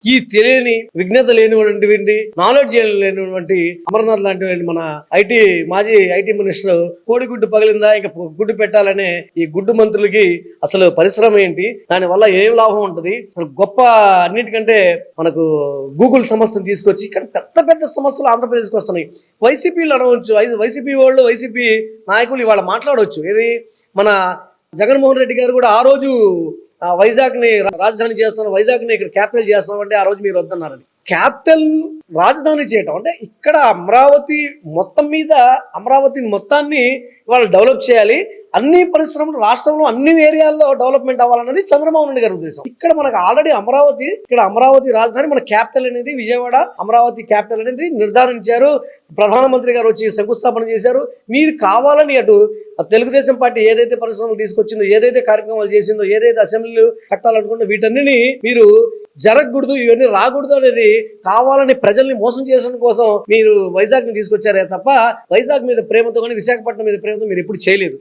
ఈ తెలియని విజ్ఞత లేనిటువంటి నాలెడ్జ్ లేనిటువంటి అమర్నాథ్ లాంటి మన మాజీ ఐటీ మినిస్టర్ కోడిగుడ్డు పగిలిందా ఇంకా గుడ్డు పెట్టాలనే ఈ గుడ్డు మంత్రులకి అసలు పరిశ్రమ ఏంటి, దాని వల్ల ఏం లాభం ఉంటుంది? గొప్ప అన్నిటికంటే మనకు గూగుల్ సంస్థను తీసుకొచ్చి ఇక్కడ పెద్ద పెద్ద సమస్యలు ఆంధ్రప్రదేశ్కి వస్తున్నాయి. వైసీపీలు అనవచ్చు, వైసీపీ వాళ్ళు, వైసీపీ నాయకులు ఇవాళ మాట్లాడవచ్చు. ఏది మన జగన్మోహన్ రెడ్డి గారు కూడా ఆ రోజు వైజాగ్ ని రాజధాని చేస్తున్నాం, వైజాగ్ ని ఇక్కడ క్యాపిటల్ చేస్తున్నాం అంటే ఆ రోజు మీరు వద్దన్నారని. క్యాపిటల్ రాజధాని చేయటం అంటే ఇక్కడ అమరావతి మొత్తం మీద అమరావతి మొత్తాన్ని వాళ్ళు డెవలప్ చేయాలి, అన్ని పరిశ్రమలు రాష్ట్రంలో అన్ని ఏరియాల్లో డెవలప్మెంట్ అవ్వాలన్నది చంద్రబాబు నాయుడు గారి ఉద్దేశం. ఇక్కడ మనకు ఆల్రెడీ అమరావతి రాజధాని, మన క్యాపిటల్ అనేది విజయవాడ, అమరావతి క్యాపిటల్ అనేది నిర్ధారించారు. ప్రధానమంత్రి గారు వచ్చి శంకుస్థాపన చేశారు. మీరు కావాలని అటు తెలుగుదేశం పార్టీ ఏదైతే పరిశ్రమలు తీసుకొచ్చిందో, ఏదైతే కార్యక్రమాలు చేసిందో, ఏదైతే అసెంబ్లీలు కట్టాలనుకుంటే వీటన్నిటిని మీరు జరగకూడదు, ఇవన్నీ రాకూడదు అనేది కావాలని ప్రజల్ని మోసం చేయడం కోసం మీరు వైజాగ్ ని తీసుకొచ్చారే తప్ప వైజాగ్ మీద ప్రేమతో కానీ విశాఖపట్నం మీద ప్రేమతో మీరు ఎప్పుడు చేయలేదు.